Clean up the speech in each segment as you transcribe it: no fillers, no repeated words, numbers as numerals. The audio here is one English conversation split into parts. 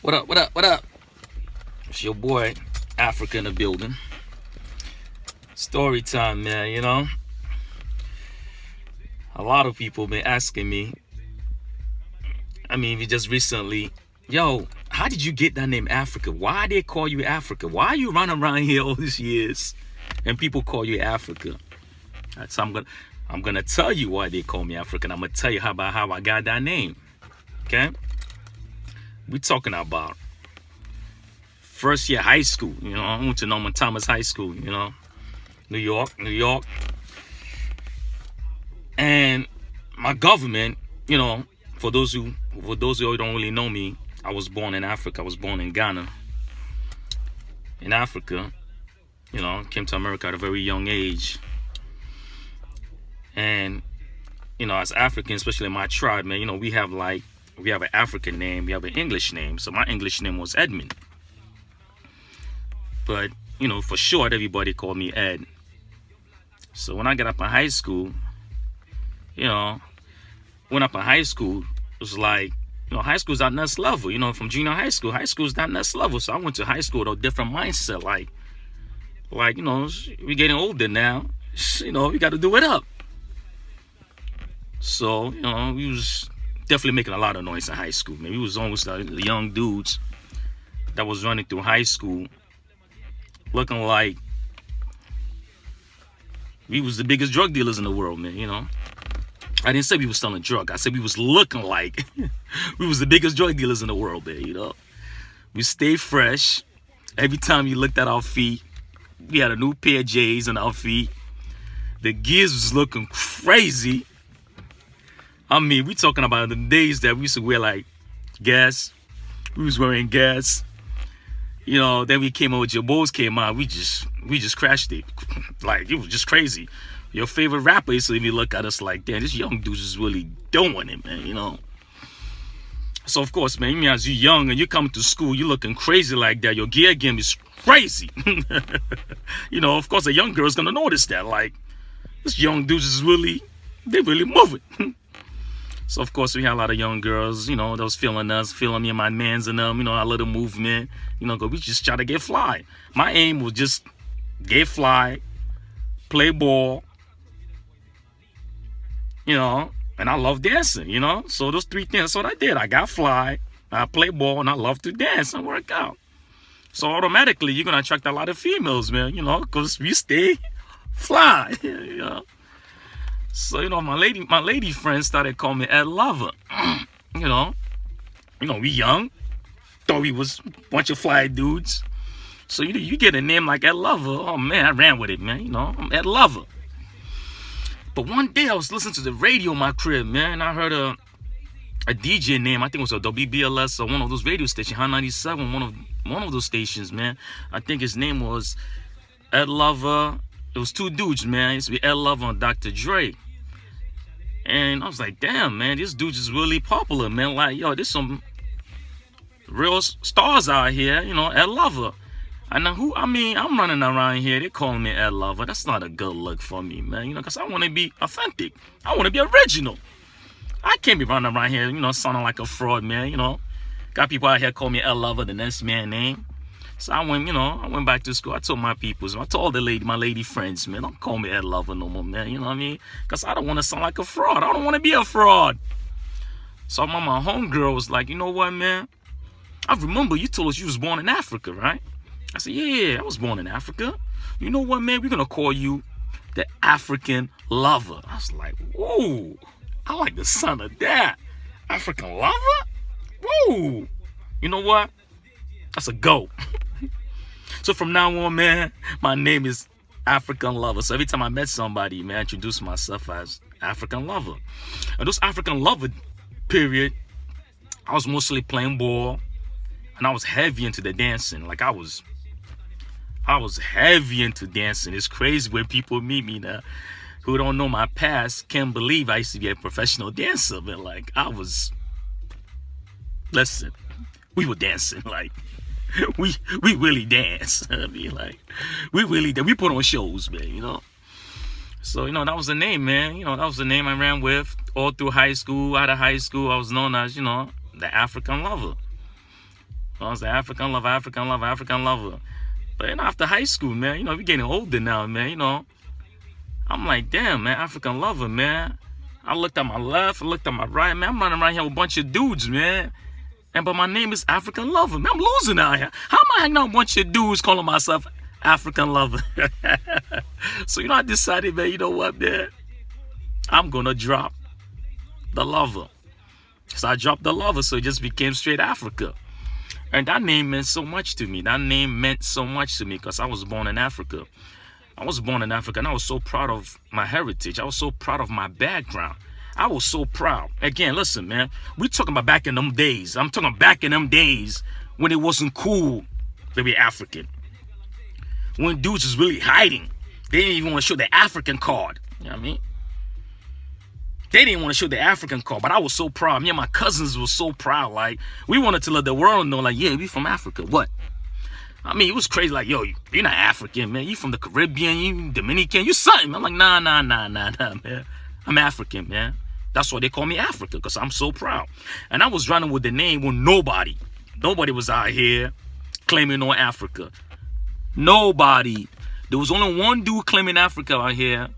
What up? What up? What up? It's your boy, Africa in the building. Story time, man. A lot of people been asking me. We just recently, yo, how did you get that name Africa? Why they call you Africa? Why you running around here all these years and people call you Africa? So I'm gonna tell you why they call me Africa, and I'm gonna tell you how I got that name. Okay? We talking about first year high school. I went to Norman Thomas High School. New York. And my government, for those who don't really know me, I was born in Africa. I was born in Ghana. In Africa, came to America at a very young age. And, as Africans, especially in my tribe, man, we have an African name, we have an English name. So my English name was Edmund. But, for short, everybody called me Ed. So when I got up in high school, it was like, high school's that next level, from junior high school's that next level. So I went to high school with a different mindset, like, we're getting older now, we got to do it up. So, we was definitely making a lot of noise in high school, man. We was almost the young dudes that was running through high school looking like we was the biggest drug dealers in the world, man, I didn't say we was selling drugs. I said we was looking like we was the biggest drug dealers in the world, man, We stayed fresh. Every time you looked at our feet, we had a new pair of J's on our feet. The gears was looking crazy. We talking about the days that we used to wear like gas. We was wearing gas. Then we came out with Jabos came out. We just crashed it. Like, it was just crazy. Your favorite rapper used to even look at us like, damn, this young dude is really doing it, man, So, of course, man, as you're young and you're coming to school, you're looking crazy like that. Your gear game is crazy. Of course, a young girl's going to notice that. Like, this young dude is really moving. So, of course, we had a lot of young girls, that was feeling us, feeling me and my mans and them, our little movement, because we just try to get fly. My aim was just get fly, play ball, and I love dancing, So those three things, that's what I did. I got fly, I play ball, and I love to dance and work out. So automatically, you're going to attract a lot of females, man, because we stay fly, So, my lady friends started calling me Ed Lover. We young. Thought we was a bunch of fly dudes. So, you get a name like Ed Lover. Oh, man, I ran with it, man. I'm Ed Lover. But one day I was listening to the radio in my crib, man. I heard a DJ name. I think it was a WBLS or one of those radio stations, Hot 97, one of those stations, man. I think his name was Ed Lover. It was two dudes, man. It used to be Ed Lover and Dr. Dre. And I was like, damn, man, this dude is really popular, man. Like, yo, there's some real stars out here, Ed Lover. And now I'm running around here, they calling me Ed Lover. That's not a good look for me, man, because I want to be authentic. I want to be original. I can't be running around here, sounding like a fraud, man, Got people out here calling me Ed Lover, the next man name. So I went back to school. I told my peoples, I told my lady friends, man, don't call me Ed Lover no more, man. You know what I mean? Because I don't want to sound like a fraud. I don't want to be a fraud. So my homegirl was like, you know what, man? I remember you told us you was born in Africa, right? I said, yeah, I was born in Africa. You know what, man? We're going to call you the African Lover. I was like, whoa, I like the sound of that. African Lover? Whoa. You know what? That's a go. So from now on, man, my name is African Lover. So every time I met somebody, man, I introduce myself as African Lover. And those African Lover period, I was mostly playing ball, and I was heavy into the dancing. Like I was heavy into dancing. It's crazy when people meet me now who don't know my past, can't believe I used to be a professional dancer. Man, like listen, we were dancing like. We really dance. We put on shows, man, So, that was the name, man. That was the name I ran with all through high school. Out of high school, I was known as, the African Lover. I was the African lover, African lover, African lover. But after high school, man, we getting older now, man. I'm like, damn, man, African lover, man. I looked at my left, I looked at my right, man. I'm running around here with a bunch of dudes, man. But my name is African lover, man. I'm losing out here. How am I hanging out with a bunch of dudes calling myself African lover? So I decided, man, you know what, man? I'm gonna drop the lover. So I dropped the lover, so it just became straight Africa. And that name meant so much to me. That name meant so much to me because I was born in Africa. I was born in Africa, and I was so proud of my heritage. I was so proud of my background. I was so proud. Again, listen, man. We talking about back in them days. I'm talking back in them days when it wasn't cool to be African. When dudes was really hiding. They didn't even want to show the African card. You know what I mean? They didn't want to show the African card, but I was so proud. Me and my cousins were so proud. Like, we wanted to let the world know, like, yeah, we from Africa. What? I mean, it was crazy. Like, yo, you're not African, man. You from the Caribbean, you Dominican, you something. I'm like, nah, man. I'm African, man. That's why they call me Africa, because I'm so proud. And I was running with the name when nobody was out here claiming no Africa. Nobody. There was only one dude claiming Africa out here.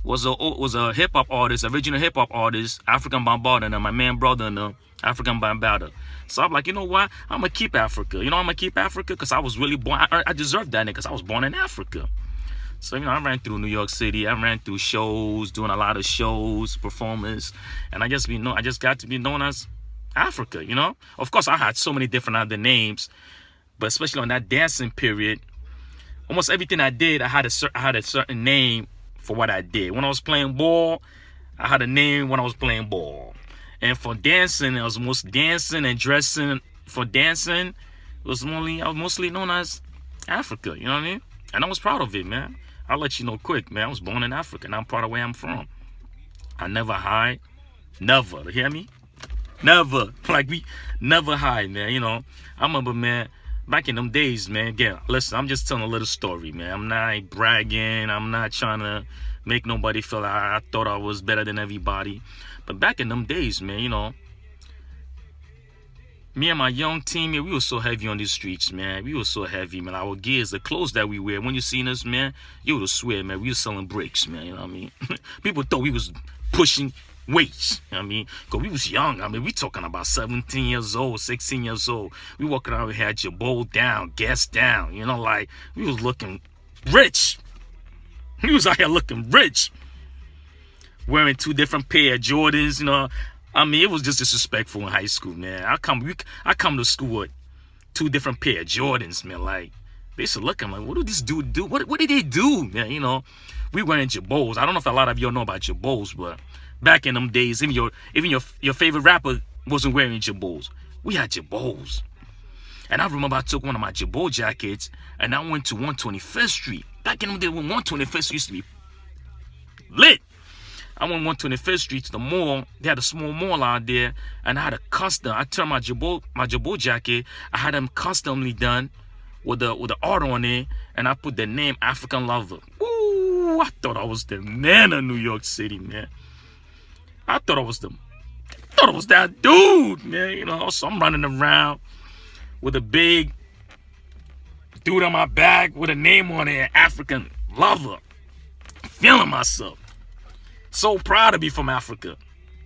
Was a hip-hop artist, original hip-hop artist, African Bambaataa, and my man brother, African Bambaataa. So I'm like, you know what? I'm going to keep Africa. I'm going to keep Africa because I was really born. I deserved that because I was born in Africa. So, I ran through New York City. I ran through shows, doing a lot of shows, performance. And I just got to be known as Africa, Of course, I had so many different other names. But especially on that dancing period, almost everything I did, I had a certain name for what I did. When I was playing ball, I had a name when I was playing ball. And for dancing, I was most dancing and dressing. For dancing, I was mostly known as Africa, you know what I mean? And I was proud of it, man. I'll let you know quick, man. I was born in Africa, and I'm proud of where I'm from. I never hide. Never. You hear me? Never. Like, we never hide, man. I remember, man, back in them days, man, again, listen, I'm just telling a little story, man. I'm not bragging. I'm not trying to make nobody feel like I thought I was better than everybody. But back in them days, man, me and my young team, we were so heavy on these streets, man. We were so heavy, man. Our gears, the clothes that we wear, when you seen us, man, you would swear, man, we were selling bricks, man. You know what I mean? People thought we was pushing weights, you know what I mean? Because we was young. I mean, we talking about 17 years old, 16 years old. We walking around, we had your bowl down, gas down, like, we was looking rich. We was out here looking rich. Wearing 2 different pair of Jordans, I mean, it was just disrespectful in high school, man. I come to school with 2 different pair of Jordans, man. Like, they used to look at me like, what did this dude do? What did they do, man? We wearing Jabos. I don't know if a lot of y'all know about Jabos, but back in them days, even your favorite rapper wasn't wearing Jabos. We had Jabos. And I remember I took one of my Jabot jackets and I went to 125th Street. Back in them days when 125th Street used to be lit. I went 125th Street to the mall. They had a small mall out there, and I had a custom. I turned my Jabot jacket. I had them customly done with the art on it, and I put the name African Lover. Ooh, I thought I was the man of New York City, man. I thought I was that dude, man. So I'm running around with a big dude on my back with a name on it, African Lover. Feeling myself. So proud to be from Africa,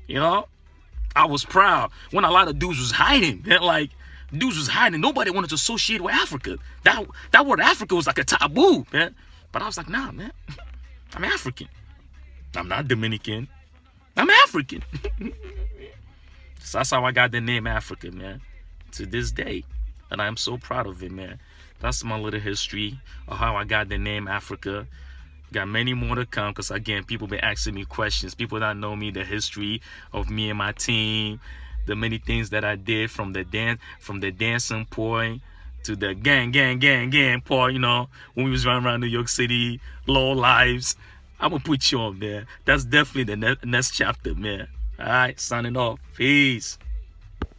I was proud when a lot of dudes was hiding. Like, dudes was hiding. Nobody wanted to associate with Africa. That word Africa was like a taboo, man. But I was like, nah, man. I'm African. I'm not Dominican. I'm African. So that's how I got the name Africa, man. To this day. And I'm so proud of it, man. That's my little history of how I got the name Africa. Got many more to come because, again, people been asking me questions. People that know me, the history of me and my team, the many things that I did from the dancing point to the gang part, when we was running around New York City, low lives. I'm going to put you on, man. That's definitely the next chapter, man. All right, signing off. Peace.